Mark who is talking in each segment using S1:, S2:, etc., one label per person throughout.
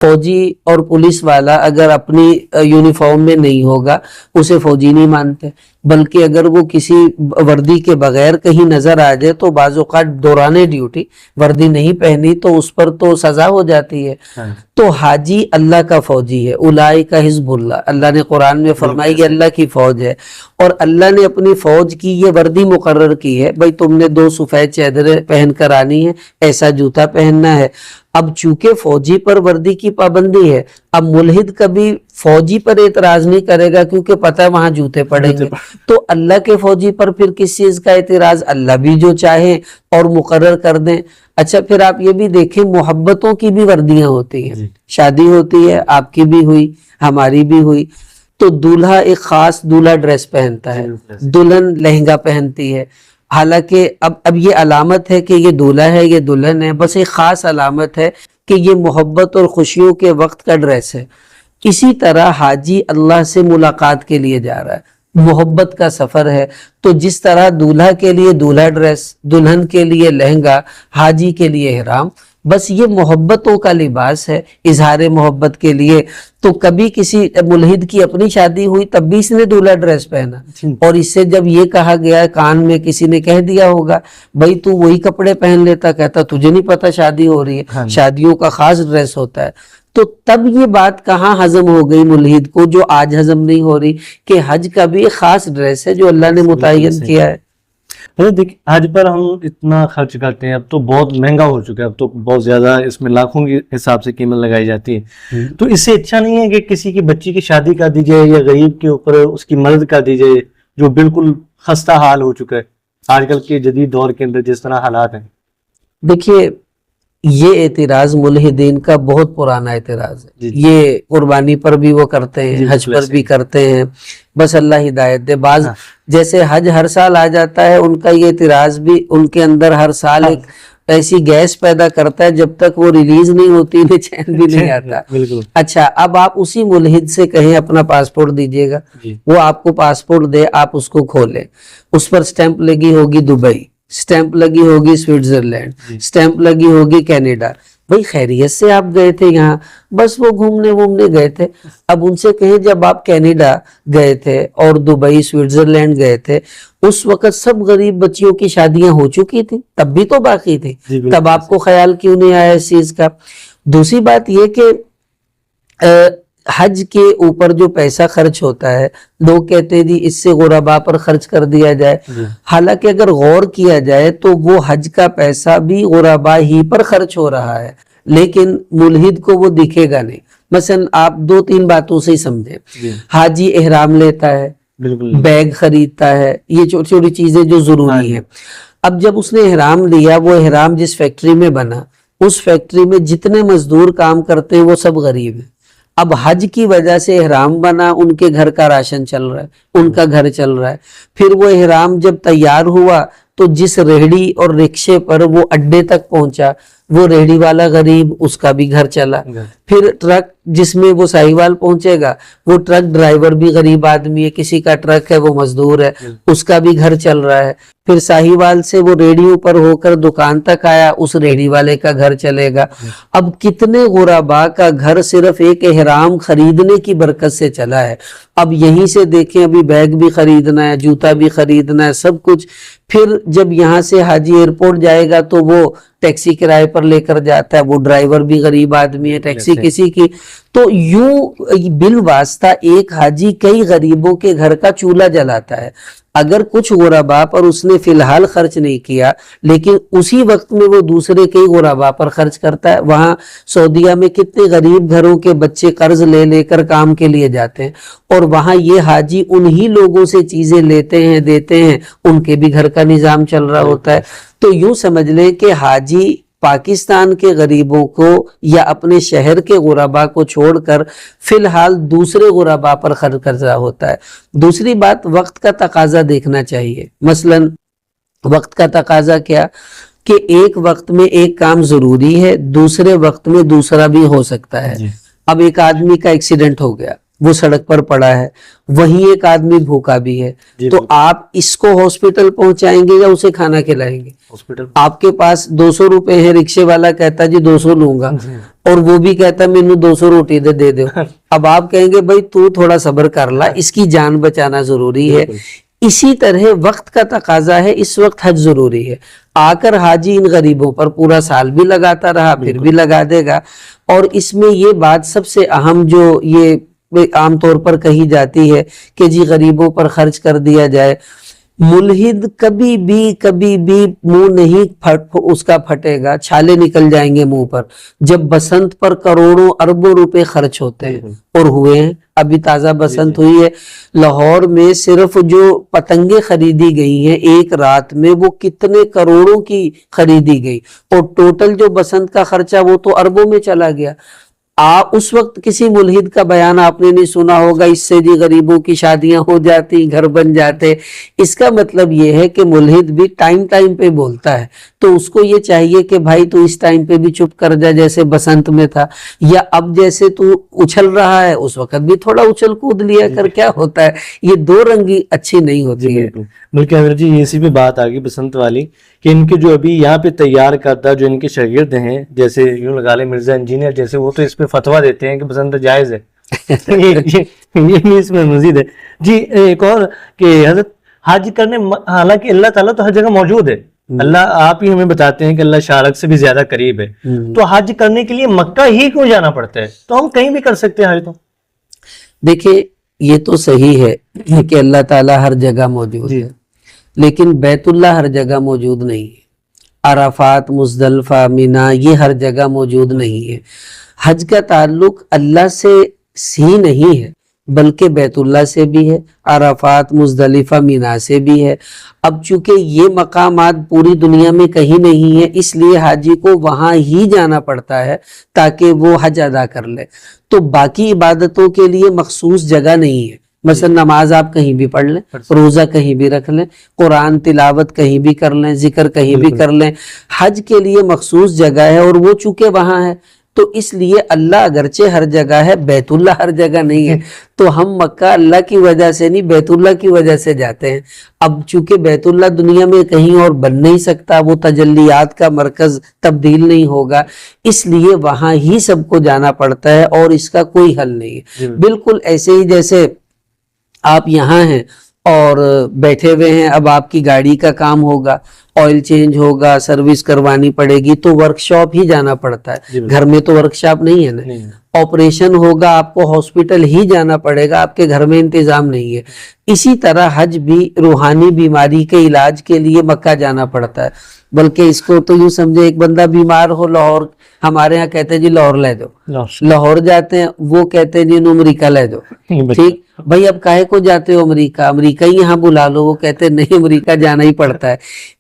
S1: فوجی اور پولیس والا اگر اپنی یونیفارم میں نہیں ہوگا اسے فوجی نہیں مانتے، بلکہ اگر وہ کسی وردی کے بغیر کہیں نظر آ جائے تو بعض اوقات دوران ڈیوٹی وردی نہیں پہنی تو اس پر تو سزا ہو جاتی ہے۔ تو حاجی اللہ کا فوجی ہے، اولئک حزب اللہ، اللہ نے قرآن میں فرمائی کہ اللہ کی فوج ہے، اور اللہ نے اپنی فوج کی یہ وردی مقرر کی ہے، بھئی تم نے 2 سفید چادریں پہن کر آنی ہے، ایسا جوتا پہننا ہے۔ اب چونکہ فوجی پر وردی کی پابندی ہے، اب ملحد کبھی فوجی پر اعتراض نہیں کرے گا کیونکہ پتہ ہے وہاں جوتے پڑیں گے، تو اللہ کے فوجی پر پھر کس چیز کا اعتراض؟ اللہ بھی جو چاہیں اور مقرر کر دیں۔ اچھا پھر آپ یہ بھی دیکھیں محبتوں کی بھی وردیاں ہوتی ہیں، شادی ہوتی ہے، آپ کی بھی ہوئی ہماری بھی ہوئی، تو دولہا ایک خاص دولہا ڈریس پہنتا ہے، دلہن لہنگا پہنتی ہے، حالانکہ اب یہ علامت ہے کہ یہ دولہا ہے یہ دلہن ہے، بس ایک خاص علامت ہے کہ یہ محبت اور خوشیوں کے وقت کا ڈریس ہے۔ اسی طرح حاجی اللہ سے ملاقات کے لیے جا رہا ہے، محبت کا سفر ہے، تو جس طرح دولہا کے لیے دولہا ڈریس، دلہن کے لیے لہنگا، حاجی کے لیے احرام، بس یہ محبتوں کا لباس ہے اظہار محبت کے لیے۔ تو کبھی کسی ملحد کی اپنی شادی ہوئی تب بھی اس نے دولہا ڈریس پہنا، اور اس سے جب یہ کہا گیا کان میں کسی نے کہہ دیا ہوگا بھائی تو وہی کپڑے پہن لیتا، کہتا تجھے نہیں پتا شادی ہو رہی ہے، شادیوں کا خاص ڈریس ہوتا ہے۔ تو تب یہ بات کہاں ہضم ہو گئی ملحد کو، جو آج ہضم نہیں ہو رہی، کہ حج کا بھی ایک خاص ڈریس ہے جو اللہ نے متعین کیا ہے۔
S2: دیکھیں حج پر ہم اتنا خرچ کرتے ہیں، اب تو بہت مہنگا ہو چکا ہے، اب تو بہت زیادہ اس میں لاکھوں کے حساب سے قیمت لگائی جاتی ہے، تو اس سے اچھا نہیں ہے کہ کسی کی بچی کی شادی کر دی جائے، یا غریب کے اوپر اس کی مدد کر دی جائے جو بالکل خستہ حال ہو چکا ہے آج کل کے جدید دور کے اندر جس طرح حالات ہیں؟
S1: دیکھیے یہ اعتراض ملحدین کا بہت پرانا اعتراض ہے، یہ قربانی پر بھی وہ کرتے ہیں، حج پر بھی کرتے ہیں، بس اللہ ہدایت دے۔ بعض جیسے حج ہر سال آ جاتا ہے، ان کا یہ اعتراض بھی ان کے اندر ہر سال ایک ایسی گیس پیدا کرتا ہے، جب تک وہ ریلیز نہیں ہوتی انہیں چین بھی نہیں آتا۔ اچھا اب آپ اسی ملحد سے کہیں اپنا پاسپورٹ دیجئے گا، وہ آپ کو پاسپورٹ دے، آپ اس کو کھولیں، اس پر سٹیمپ لگی ہوگی دبئی، سٹیمپ لگی ہوگی سوئٹزرلینڈ، سٹیمپ لگی ہوگی کینیڈا، بھئی خیریت سے آپ گئے تھے یہاں، بس وہ گھومنے گئے تھے۔ اب ان سے کہیں جب آپ کینیڈا گئے تھے اور دبئی سوئٹزرلینڈ گئے تھے، اس وقت سب غریب بچیوں کی شادیاں ہو چکی تھی، تب بھی تو باقی تھی، تب آپ کو خیال کیوں نہیں آیا اس چیز کا؟ دوسری بات یہ کہ حج کے اوپر جو پیسہ خرچ ہوتا ہے، لوگ کہتے ہیں جی اس سے غرباء پر خرچ کر دیا جائے، حالانکہ اگر غور کیا جائے تو وہ حج کا پیسہ بھی غرباء ہی پر خرچ ہو رہا ہے، لیکن ملحد کو وہ دکھے گا نہیں۔ مثلا آپ 2-3 باتوں سے ہی سمجھیں، حاجی احرام لیتا ہے، بیگ خریدتا ہے، یہ چھوٹی چھوٹی چیزیں جو ضروری ہیں۔ اب جب اس نے احرام لیا، وہ احرام جس فیکٹری میں بنا، اس فیکٹری میں جتنے مزدور کام کرتے ہیں وہ سب غریب ہیں۔ اب حج کی وجہ سے احرام بنا، ان کے گھر کا راشن چل رہا ہے، ان کا گھر چل رہا ہے۔ پھر وہ احرام جب تیار ہوا تو جس ریہڑی اور رکشے پر وہ اڈے تک پہنچا، وہ ریہڑی والا غریب، اس کا بھی گھر چلا۔ پھر ٹرک جس میں وہ ساہیوال پہنچے گا، وہ ٹرک ڈرائیور بھی غریب آدمی ہے، کسی کا ٹرک ہے وہ مزدور ہے، اس کا بھی گھر چل رہا ہے۔ پھر ساہیوال سے وہ ریہڑیوں پر ہو کر دکان تک آیا، اس ریہڑی والے کا گھر چلے گا۔ اب کتنے غرباء کا گھر صرف ایک احرام خریدنے کی برکت سے چلا ہے۔ اب یہیں سے دیکھیں، ابھی بیگ بھی خریدنا ہے، جوتا بھی خریدنا ہے، سب کچھ۔ پھر جب یہاں سے حاجی ایئرپورٹ جائے گا تو وہ ٹیکسی کرائے پر لے کر جاتا ہے، وہ ڈرائیور بھی غریب آدمی ہے، ٹیکسی کسی کی۔ تو یوں بالواسطہ ایک حاجی کئی غریبوں کے گھر کا چولہا جلاتا ہے۔ اگر کچھ غرباء پر اس نے فی الحال خرچ نہیں کیا، لیکن اسی وقت میں وہ دوسرے کئی غرباء پر خرچ کرتا ہے۔ وہاں سعودیہ میں کتنے غریب گھروں کے بچے قرض لے کر کام کے لیے جاتے ہیں، اور وہاں یہ حاجی انہی لوگوں سے چیزیں لیتے ہیں دیتے ہیں، ان کے بھی گھر کا نظام چل رہا ہوتا ہے۔ تو یوں سمجھ لیں کہ حاجی پاکستان کے غریبوں کو یا اپنے شہر کے غرباء کو چھوڑ کر فی الحال دوسرے غرباء پر خرچ کر رہا ہوتا ہے۔ دوسری بات، وقت کا تقاضا دیکھنا چاہیے۔ مثلا وقت کا تقاضا کیا کہ ایک وقت میں ایک کام ضروری ہے، دوسرے وقت میں دوسرا بھی ہو سکتا ہے۔ اب ایک آدمی کا ایکسیڈنٹ ہو گیا، وہ سڑک پر پڑا ہے, وہیں ایک آدمی بھوکا بھی ہے, تو آپ اس کو ہاسپٹل پہنچائیں گے یا اسے کھانا کھلائیں گے؟
S2: ہاسپٹل.
S1: آپ کے پاس 200 روپے ہے, رکشے والا کہتا جی 200 لوں گا, اور وہ بھی کہتا مینو 200 روٹی دے دو. اب آپ کہیں گے بھائی تو تھوڑا صبر کر لا, اس کی جان بچانا ضروری ہے. اسی طرح وقت کا تقاضا ہے, اس وقت حج ضروری ہے. آ کر حاجی ان غریبوں پر پورا سال بھی لگاتا رہا, پھر بھی لگا دے گا. اور اس میں یہ بات سب سے اہم جو یہ عام طور پر کہی جاتی ہے کہ جی غریبوں پر خرچ کر دیا جائے, ملحد کبھی بھی منہ نہیں اس کا پھٹے گا, چھالے نکل جائیں گے منہ پر جب بسنت پر کروڑوں اربوں روپے خرچ ہوتے ہیں, اور ہوئے ہیں. ابھی تازہ بسنت ہوئی ہے لاہور میں, صرف جو پتنگیں خریدی گئی ہیں ایک رات میں وہ کتنے کروڑوں کی خریدی گئی, اور ٹوٹل جو بسنت کا خرچہ وہ تو اربوں میں چلا گیا. اس وقت کسی ملحد کا بیان آپ نے نہیں سنا ہوگا اس سے جی غریبوں کی شادیاں ہو جاتی, گھر بن جاتے. اس کا مطلب یہ ہے کہ ملحد بھی ٹائم پہ بولتا ہے, تو اس کو یہ چاہیے کہ بھائی تو اس ٹائم پہ بھی چپ کر جا جیسے بسنت میں تھا, یا اب جیسے تو اچھل رہا ہے اس وقت بھی تھوڑا اچھل کود لیا کر, کیا ہوتا ہے. یہ دو رنگی اچھی نہیں ہوتی ہے.
S2: بلکہ امیر جی اسی پہ بات آ گئی بسنت والی کہ ان کے جو ابھی یہاں پہ تیار کرتا جو ان کے شاگرد ہیں, جیسے یوں لگا لیں مرزا انجینئر جیسے, وہ تو اس پہ فتویٰ دیتے ہیں کہ بسنت جائز ہے. یہ بھی اس میں مزید ہے جی. ایک اور کہ حضرت حج کرنے, حالانکہ اللہ تعالیٰ تو ہر جگہ موجود ہے, اللہ آپ ہی ہمیں بتاتے ہیں کہ اللہ شارک سے بھی زیادہ قریب ہے, تو حج کرنے کے لیے مکہ ہی کیوں جانا پڑتا ہے؟ تو ہم کہیں بھی کر سکتے ہیں حج. تو
S1: دیکھیں یہ تو صحیح ہے کہ اللہ تعالیٰ ہر جگہ موجود ہے, لیکن بیت اللہ ہر جگہ موجود نہیں ہے. عرفات, مزدلفہ, مینا یہ ہر جگہ موجود نہیں ہے. حج کا تعلق اللہ سے ہی نہیں ہے بلکہ بیت اللہ سے بھی ہے, عرفات, مزدلفہ, مینا سے بھی ہے. اب چونکہ یہ مقامات پوری دنیا میں کہیں نہیں ہے, اس لیے حاجی کو وہاں ہی جانا پڑتا ہے تاکہ وہ حج ادا کر لے. تو باقی عبادتوں کے لیے مخصوص جگہ نہیں ہے. مثلا نماز آپ کہیں بھی پڑھ لیں, روزہ کہیں بھی رکھ لیں, قرآن تلاوت کہیں بھی کر لیں, ذکر کہیں بھی کر لیں. حج کے لیے مخصوص جگہ ہے, اور وہ چونکہ وہاں ہے تو اس لیے اللہ اگرچہ ہر جگہ ہے, بیت اللہ ہر جگہ نہیں ہے. تو ہم مکہ اللہ کی وجہ سے نہیں, بیت اللہ کی وجہ سے جاتے ہیں. اب چونکہ بیت اللہ دنیا میں کہیں اور بن نہیں سکتا, وہ تجلیات کا مرکز تبدیل نہیں ہوگا, اس لیے وہاں ہی سب کو جانا پڑتا ہے, اور اس کا کوئی حل نہیں ہے. بالکل ایسے ہی جیسے آپ یہاں ہیں اور بیٹھے ہوئے ہیں, اب آپ کی گاڑی کا کام ہوگا, آئل چینج ہوگا, سروس کروانی پڑے گی, تو ورک شاپ ہی جانا پڑتا ہے. گھر میں تو ورک شاپ نہیں ہے نا. آپریشن ہوگا, آپ کو ہاسپٹل ہی جانا پڑے گا, آپ کے گھر میں انتظام نہیں ہے. اسی طرح حج بھی روحانی بیماری کے علاج کے لیے مکہ جانا پڑتا ہے. بلکہ اس کو تو یوں سمجھے, ایک بندہ بیمار ہو لاہور, ہمارے ہاں کہتے ہیں جی لاہور لے دو, لاہور جاتے ہیں, وہ کہتے ہیں جی امریکہ لے دو. ٹھیک بھائی, اب کاہے کو جاتے ہو امریکہ, امریکہ ہی یہاں بلا لو, وہ کہتے ہیں نہیں امریکہ جانا ہی پڑتا ہے.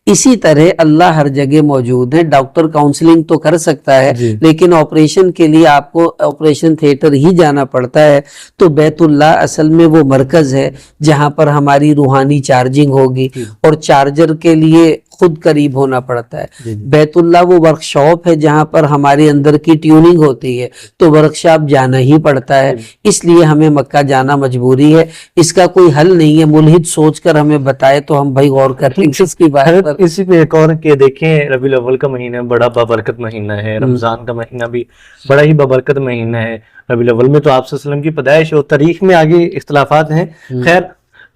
S1: اسی طرح اللہ ہر جگہ موجود ہے. ڈاکٹر کاؤنسلنگ تو کر سکتا ہے, لیکن آپریشن کے لیے آپ کو آپریشن تھیٹر ہی جانا پڑتا ہے. تو بیت اللہ اصل میں وہ مرکز ہے جہاں پر ہماری روحانی چارجنگ ہوگی, اور چارجر کے لیے خود قریب ہونا پڑتا ہے. بیت اللہ وہ ورک شاپ ہے جہاں پر ہمارے اندر کی ٹیوننگ ہوتی ہے, تو ورک شاپ جانا ہی پڑتا ہے. اس لیے ہمیں مکہ جانا مجبوری ہے, اس کا کوئی حل نہیں ہے. ملحد سوچ کر ہمیں بتائے تو ہم بھائی غور کریں گے اس کی بات پر.
S2: اسی پہ ایک اور کہ دیکھیں ربیع الاول کا مہینہ بڑا بابرکت مہینہ ہے, رمضان کا مہینہ بھی بڑا ہی بابرکت مہینہ ہے. ربیع الاول میں تو آپ صلی اللہ علیہ وسلم کی پیدائش اور تاریخ میں آگے اختلافات ہیں. خیر,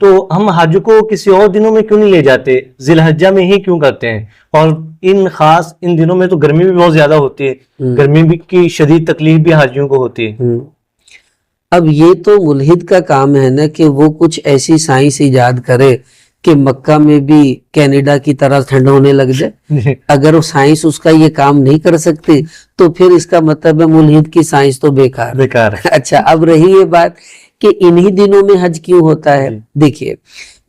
S2: تو ہم حج کو کسی اور دنوں میں کیوں نہیں لے جاتے, ذی الحجہ میں ہی کیوں کرتے ہیں؟ اور ان دنوں میں تو گرمی بھی بہت زیادہ ہوتی ہے, گرمی کی شدید تکلیف بھی حاجیوں کو ہوتی ہے.
S1: اب یہ تو ملحد کا کام ہے نا کہ وہ کچھ ایسی سائنس ایجاد کرے کہ مکہ میں بھی کینیڈا کی طرح ٹھنڈ ہونے لگ جائے. اگر وہ سائنس اس کا یہ کام نہیں کر سکتی تو پھر اس کا مطلب ہے ملحد کی سائنس تو بیکار ہے. اچھا, اب رہی یہ بات کہ انہی دنوں میں حج کیوں ہوتا ہے. دیکھیے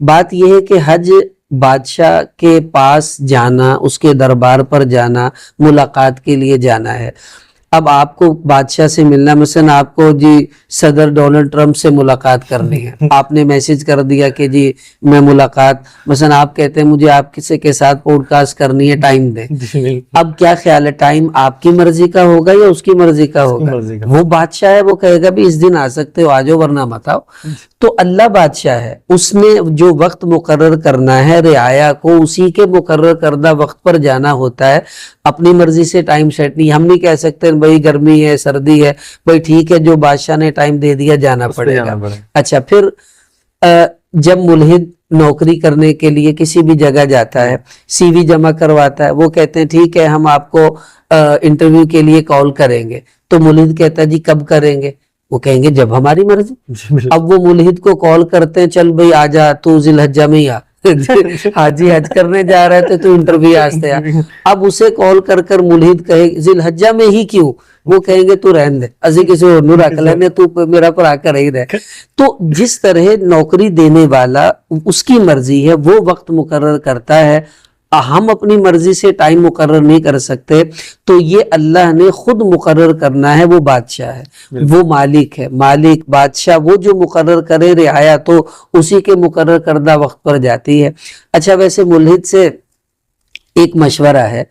S1: بات یہ ہے کہ حج بادشاہ کے پاس جانا, اس کے دربار پر جانا, ملاقات کے لیے جانا ہے. اب آپ کو بادشاہ سے ملنا، مثلا آپ کو جی صدر ڈونلڈ ٹرمپ سے ملاقات کرنی ہے، آپ نے میسج کر دیا کہ جی میں ملاقات، مثلا آپ کہتے ہیں مجھے آپ کسی کے ساتھ پوڈ کاسٹ کرنی ہے، ٹائم دیں. اب کیا خیال ہے، ٹائم آپ کی مرضی کا ہوگا یا اس کی مرضی کا ہوگا؟ وہ بادشاہ ہے، وہ کہے گا بھی اس دن آ سکتے ہو، آ جاؤ ورنہ مت آؤ. تو اللہ بادشاہ ہے، اس نے جو وقت مقرر کرنا ہے رعایا کو اسی کے مقرر کردہ وقت پر جانا ہوتا ہے. اپنی مرضی سے ٹائم سیٹ نہیں، ہم نہیں کہہ سکتے بھائی گرمی ہے سردی ہے، بھائی ٹھیک ہے جو بادشاہ نے ٹائم دے دیا جانا پڑے گا. اچھا، پھر جب ملحد نوکری کرنے کے لیے کسی بھی جگہ جاتا ہے، سی وی جمع کرواتا ہے، وہ کہتے ہیں ٹھیک ہے ہم آپ کو انٹرویو کے لیے کال کریں گے. تو ملحد کہتا ہے جی کب کریں گے؟ وہ کہیں گے جب ہماری مرضی. اب وہ ملحد کو کال کرتے ہیں چل بھائی آ جا تو ذی الحجہ میں ہی آ، حاجی حج کرنے جا رہے تھے تو انٹرویو آستے آ. اب اسے کال کر کر ملحد کہے ذی الحجہ میں ہی کیوں؟ وہ کہیں گے تو رہن دے، ازی کسی اور نو رکھ لینے، تو میرا پر آ کر ہی رہے. تو جس طرح نوکری دینے والا اس کی مرضی ہے، وہ وقت مقرر کرتا ہے، ہم اپنی مرضی سے ٹائم مقرر نہیں کر سکتے. تو یہ اللہ نے خود مقرر کرنا ہے، وہ بادشاہ ہے، وہ مالک ہے. مالک بادشاہ وہ جو مقرر کرے رعایا تو اسی کے مقرر کردہ وقت پر جاتی ہے. اچھا، ویسے ملحد سے ایک مشورہ ہے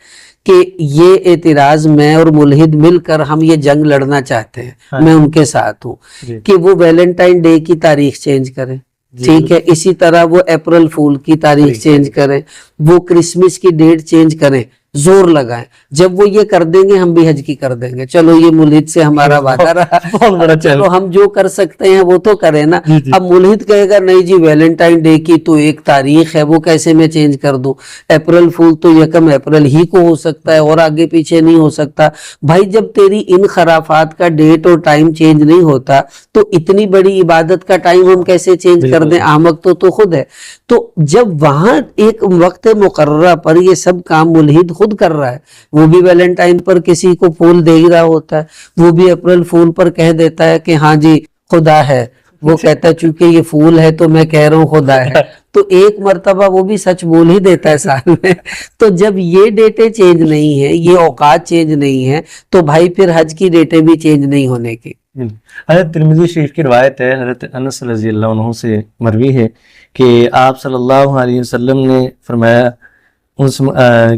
S1: کہ یہ اعتراض میں اور ملحد مل کر ہم یہ جنگ لڑنا چاہتے ہیں، میں ان کے ساتھ ہوں کہ وہ ویلنٹائن ڈے کی تاریخ چینج کریں، ٹھیک ہے، اسی طرح وہ اپریل فول کی تاریخ چینج کریں، وہ کرسمس کی ڈیٹ چینج کریں، زور لگائیں. جب وہ یہ کر دیں گے ہم بھی حج کی کر دیں گے. چلو یہ ملحد سے ہمارا وعدہ رہا، چلو ہم جو کر سکتے ہیں وہ تو کریں نا. اب ملحد کہے گا نہیں جی ویلنٹائن ڈے کی تو ایک تاریخ ہے، وہ کیسے میں چینج کر دوں، اپریل فول تو 1 اپریل ہی کو ہو سکتا ہے اور آگے پیچھے نہیں ہو سکتا. بھائی جب تیری ان خرافات کا ڈیٹ اور ٹائم چینج نہیں ہوتا تو اتنی بڑی عبادت کا ٹائم ہم کیسے چینج کر دیں؟ احمق تو خود ہے. تو جب وہاں ایک وقت مقررہ پر یہ سب کام ملحد خود کر رہا ہے، وہ بھی ویلنٹائن پر کسی کو پھول دے ہی رہا ہوتا ہے، وہ بھی اپریل فول پر کہہ دیتا ہے کہ ہاں جی خدا ہے، وہ کہتا ہے چونکہ یہ پھول ہے تو میں کہہ رہا ہوں خدا ہے. تو ایک مرتبہ وہ بھی سچ بول ہی دیتا ہے سال میں. تو جب یہ ڈیٹیں چینج نہیں ہیں، یہ اوقات چینج نہیں ہیں، تو بھائی پھر حج کی ڈیٹیں بھی چینج نہیں ہونے کی.
S2: حضرت ترمذی شریف کی روایت ہے، حضرت انس رضی اللہ عنہ سے مروی ہے کہ آپ صلی اللہ علیہ وسلم نے فرمایا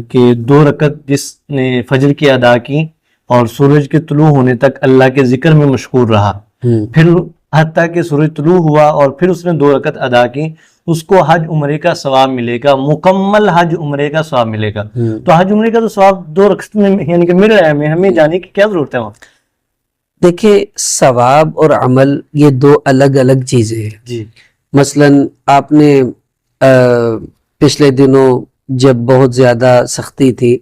S2: کہ 2 رکعت جس نے فجر کی ادا کی اور سورج کے طلوع ہونے تک اللہ کے ذکر میں مشغول رہا، پھر حتیٰ کہ سورج طلوع ہوا اور پھر اس نے 2 رکعت ادا کی، اس کو حج عمرے کا ثواب ملے گا، مکمل حج عمرے کا ثواب ملے گا. تو حج عمرے کا تو ثواب 2 رکعت میں یعنی کہ مل رہا ہے، ہمیں جانے کی کیا ضرورت ہے وہاں؟
S1: دیکھیں ثواب اور عمل یہ 2 الگ الگ چیزیں ہیں.
S2: جی
S1: مثلا آپ نے پچھلے دنوں جب بہت زیادہ سختی تھی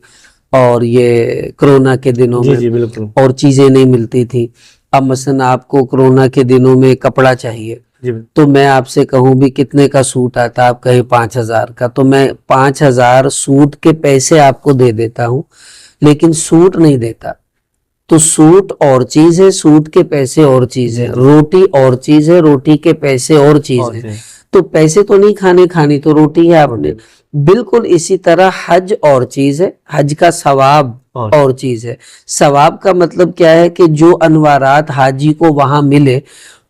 S1: اور یہ کرونا کے دنوں میں
S2: جی بالکل
S1: اور چیزیں نہیں ملتی تھی، اب مثلا آپ کو کرونا کے دنوں میں کپڑا چاہیے تو میں آپ سے کہوں بھی کتنے کا سوٹ آتا، آپ کہیں 5000 کا، تو میں 5000 سوٹ کے پیسے آپ کو دے دیتا ہوں، لیکن سوٹ نہیں دیتا. تو سوٹ اور چیز ہے، سوٹ کے پیسے اور چیز ہے، روٹی اور چیز ہے، روٹی کے پیسے اور چیز ہے. تو پیسے تو نہیں کھانے، کھانی تو روٹی ہے آپ نے. بالکل اسی طرح حج اور چیز ہے، حج کا ثواب اور چیز ہے. ثواب کا مطلب کیا ہے کہ جو انوارات حاجی کو وہاں ملے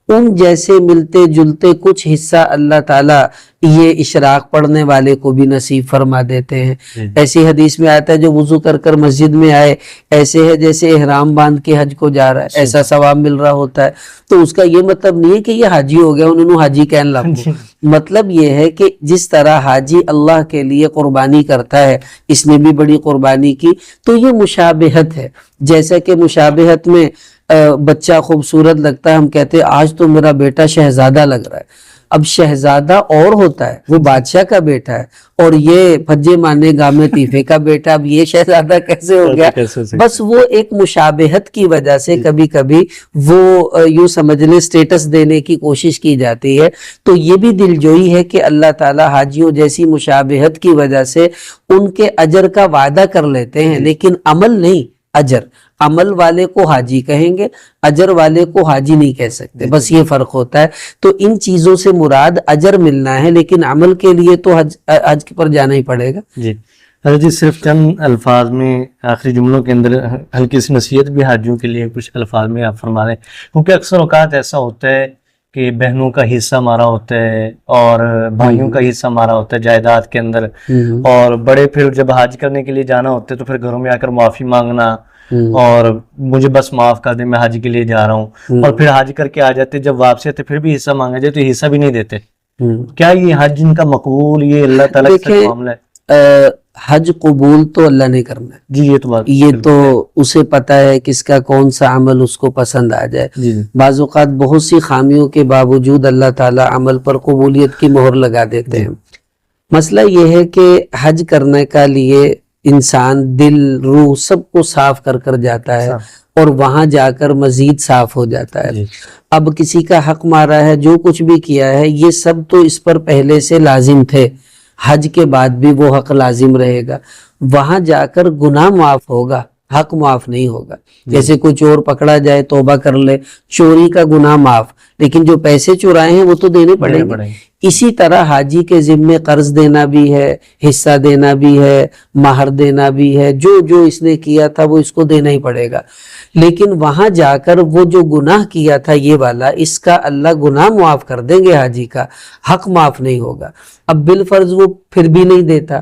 S1: ان جیسے ملتے جلتے کچھ حصہ اللہ تعالیٰ یہ اشراق پڑھنے والے کو بھی نصیب فرما دیتے ہیں. ایسی حدیث میں آتا ہے جو وضو کر کر مسجد میں آئے ایسے ہے جیسے احرام باندھ کے حج کو جا رہا ہے، ایسا ثواب مل رہا ہوتا ہے. تو اس کا یہ مطلب نہیں ہے کہ یہ حاجی ہو گیا، انہوں نے حاجی کہنے لگا. مطلب یہ ہے کہ جس طرح حاجی اللہ کے لیے قربانی کرتا ہے، اس نے بھی بڑی قربانی کی. تو یہ مشابہت ہے، جیسا کہ مشابہت میں بچہ خوبصورت لگتا ہے، ہم کہتے ہیں آج تو میرا بیٹا شہزادہ لگ رہا ہے. اب شہزادہ اور ہوتا ہے، وہ بادشاہ کا بیٹا ہے، اور یہ پھجے مانے گامے تیفے کا بیٹا، اب یہ شہزادہ کیسے ہو گیا؟ بس وہ ایک مشابہت کی وجہ سے کبھی کبھی وہ یوں سمجھ لیں سٹیٹس دینے کی کوشش کی جاتی ہے. تو یہ بھی دلجوئی ہے کہ اللہ تعالیٰ حاجیوں جیسی مشابہت کی وجہ سے ان کے اجر کا وعدہ کر لیتے ہیں، لیکن عمل نہیں، اجر. عمل والے کو حاجی کہیں گے، اجر والے کو حاجی نہیں کہہ سکتے، بس یہ فرق ہوتا ہے. تو ان چیزوں سے مراد اجر ملنا ہے، لیکن عمل کے لیے تو حج پر جانا ہی پڑے گا.
S2: جی حضرت جی صرف چند الفاظ میں آخری جملوں کے اندر ہلکی سی نصیحت بھی حاجیوں کے لیے کچھ الفاظ میں آپ فرما دیں، کیونکہ اکثر اوقات ایسا ہوتا ہے کہ بہنوں کا حصہ ہمارا ہوتا ہے اور بھائیوں کا حصہ ہمارا ہوتا ہے جائیداد کے اندر، اور بڑے پھر جب حج کرنے کے لیے جانا ہوتا ہے تو پھر گھروں میں آ کر معافی مانگنا اور مجھے بس معاف کر دیں میں حج کے لیے جا رہا ہوں، اور پھر حج کر کے آ جاتے، جب واپسی آتے پھر بھی حصہ مانگا جائے تو حصہ بھی نہیں دیتے. کیا یہ حج ان کا مقبول، یہ اللہ تعالیٰ کا معاملہ ہے؟
S1: حج قبول تو اللہ نے کرنا ہے
S2: جی، یہ تو بات،
S1: یہ تو اسے پتا ہے کس کا کون سا عمل اس کو پسند آ جائے. بعض اوقات بہت سی خامیوں کے باوجود اللہ تعالیٰ عمل پر قبولیت کی مہر لگا دیتے ہیں. مسئلہ یہ ہے کہ حج کرنے کا لیے انسان دل روح سب کو صاف کر کر جاتا ہے اور وہاں جا کر مزید صاف ہو جاتا ہے. اب کسی کا حق مارا ہے، جو کچھ بھی کیا ہے، یہ سب تو اس پر پہلے سے لازم تھے، حج کے بعد بھی وہ حق لازم رہے گا. وہاں جا کر گناہ معاف ہوگا، حق معاف نہیں ہوگا. جیسے کوئی چور پکڑا جائے توبہ کر لے، چوری کا گناہ معاف، لیکن جو پیسے چرائے ہیں وہ تو دینے پڑیں گے. اسی طرح حاجی کے ذمے قرض دینا بھی ہے، حصہ دینا بھی ہے، مہر دینا بھی ہے، جو اس نے کیا تھا وہ اس کو دینا ہی پڑے گا. لیکن وہاں جا کر وہ جو گناہ کیا تھا یہ والا، اس کا اللہ گناہ معاف کر دیں گے، حاجی کا حق معاف نہیں ہوگا. اب بالفرض وہ پھر بھی نہیں دیتا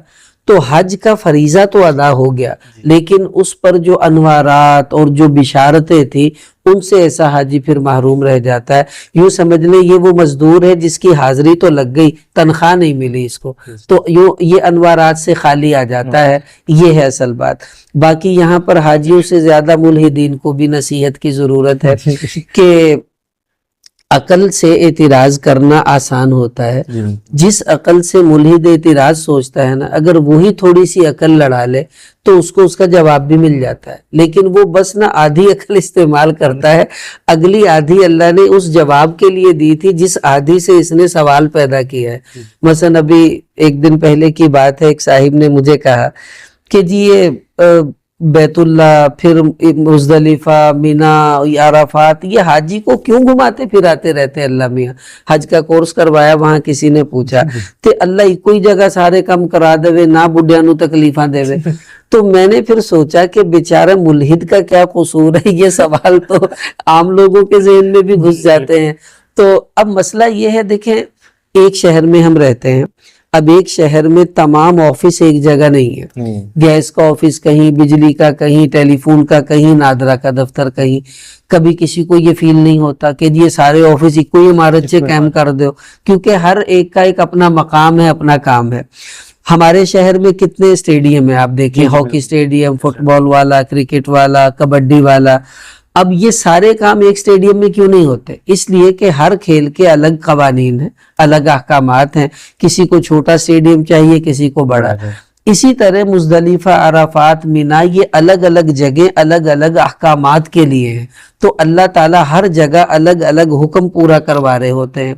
S1: تو حج کا فریضہ تو ادا ہو گیا، لیکن اس پر جو انوارات اور جو بشارتیں تھی ان سے ایسا حاجی پھر محروم رہ جاتا ہے. یوں سمجھ لیں یہ وہ مزدور ہے جس کی حاضری تو لگ گئی، تنخواہ نہیں ملی اس کو، تو یہ انوارات سے خالی آ جاتا ہے. یہ ہے اصل بات. باقی یہاں پر حاجیوں سے زیادہ ملحدین کو بھی نصیحت کی ضرورت ہے کہ عقل سے اعتراض کرنا آسان ہوتا ہے. جس عقل سے ملحد اعتراض سوچتا ہے نا، اگر وہی تھوڑی سی عقل لڑا لے تو اس کو اس کا جواب بھی مل جاتا ہے. لیکن وہ بس نا آدھی عقل استعمال کرتا ہے، اگلی آدھی اللہ نے اس جواب کے لیے دی تھی جس آدھی سے اس نے سوال پیدا کیا ہے. مثلا ابھی ایک دن پہلے کی بات ہے، ایک صاحب نے مجھے کہا کہ جی یہ بیت اللہ، پھر مزدلفہ، منی، عرفات، یہ حاجی کو کیوں گھماتے پھراتے رہتے؟ اللہ میاں حج کا کورس کروایا، وہاں کسی نے پوچھا تے اللہ کوئی جگہ سارے کام کرا دے نہ بڈیا نو تکلیفاں دے. تو میں نے پھر سوچا کہ بیچارہ ملحد کا کیا قصور ہے، یہ سوال تو عام لوگوں کے ذہن میں بھی گھس جاتے ہیں. تو اب مسئلہ یہ ہے، دیکھیں ایک شہر میں ہم رہتے ہیں، اب ایک شہر میں تمام آفس ایک جگہ نہیں ہے. گیس کا آفس کہیں، بجلی کا کہیں، ٹیلی فون کا کہیں، نادرا کا دفتر کہیں. کبھی کسی کو یہ فیل نہیں ہوتا کہ یہ سارے آفس ایک کوئی عمارت سے قائم کر دو، کیونکہ ہر ایک کا ایک اپنا مقام ہے، اپنا کام ہے. ہمارے شہر میں کتنے اسٹیڈیم ہیں آپ دیکھیں، ہاکی اسٹیڈیم، فٹ بال والا، کرکٹ والا، کبڈی والا. اب یہ سارے کام ایک اسٹیڈیم میں کیوں نہیں ہوتے؟ اس لیے کہ ہر کھیل کے الگ قوانین ہیں، الگ احکامات ہیں. کسی کو چھوٹا اسٹیڈیم چاہیے، کسی کو بڑا. اسی طرح مزدلفہ، عرفات، منی، یہ الگ الگ جگہ الگ الگ احکامات کے لیے ہیں. تو اللہ تعالیٰ ہر جگہ الگ الگ حکم پورا کروا رہے ہوتے ہیں.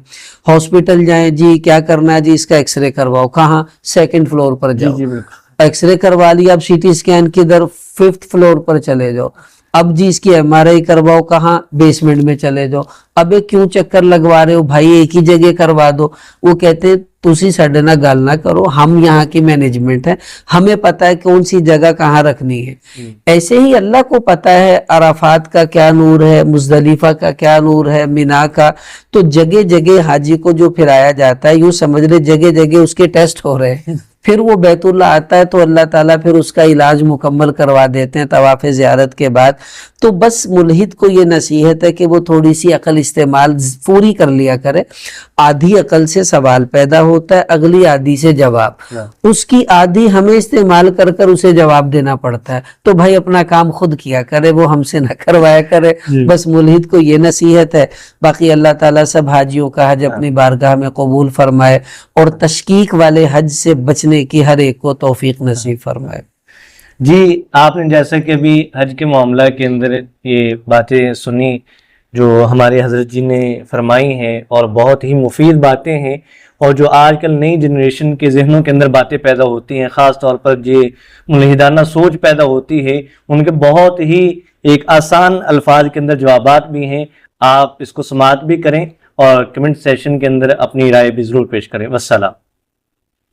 S1: ہاسپٹل جائیں، جی کیا کرنا ہے، جی اس کا ایکس رے کرواؤ، کہاں؟ 2nd فلور پر جاؤ. ایکس رے کروا لیا، اب سی ٹی اسکین کدھر؟ 5th فلور پر چلے جاؤ. اب جی اس کی MRI کرواؤ، کہاں؟ بیسمنٹ میں چلے جاؤ. ابے کیوں چکر لگوا رہے ہو بھائی، ایک ہی جگہ کروا دو. وہ کہتے ہیں تسی ساڈے نال گل نہ کرو، ہم یہاں کی مینجمنٹ ہے، ہمیں پتا ہے کون سی جگہ کہاں رکھنی ہے. ایسے ہی اللہ کو پتا ہے عرفات کا کیا نور ہے، مزدلفہ کا کیا نور ہے، منی کا. تو جگہ جگہ حاجی کو جو پھرایا جاتا ہے، یوں سمجھ لے جگہ جگہ اس کے ٹیسٹ ہو رہے ہیں. پھر وہ بیت اللہ آتا ہے تو اللہ تعالیٰ پھر اس کا علاج مکمل کروا دیتے ہیں طواف زیارت کے بعد. تو بس ملحد کو یہ نصیحت ہے کہ وہ تھوڑی سی عقل استعمال پوری کر لیا کرے. آدھی عقل سے سوال پیدا ہوتا ہے، اگلی آدھی سے جواب. اس کی آدھی ہمیں استعمال کر کر اسے جواب دینا پڑتا ہے. تو بھائی اپنا کام خود کیا کرے، وہ ہم سے نہ کروایا کرے. بس ملحد کو یہ نصیحت ہے. باقی اللہ تعالیٰ سب حاجیوں کا حج اپنی بارگاہ میں قبول فرمائے اور تشکیک والے حج سے بچنے کی ہر ایک کو توفیق نصیب فرمائے.
S2: جی آپ نے جیسا کہ ابھی حج کے معاملہ کے اندر یہ باتیں سنی جو ہمارے حضرت جی نے فرمائی ہیں، اور بہت ہی مفید باتیں ہیں، اور جو آج کل نئی جنریشن کے ذہنوں کے اندر باتیں پیدا ہوتی ہیں، خاص طور پر یہ ملحدانہ سوچ پیدا ہوتی ہے، ان کے بہت ہی ایک آسان الفاظ کے اندر جوابات بھی ہیں. آپ اس کو سماعت بھی کریں اور کمنٹ سیشن کے اندر اپنی رائے بھی ضرور پیش کریں. والسلام.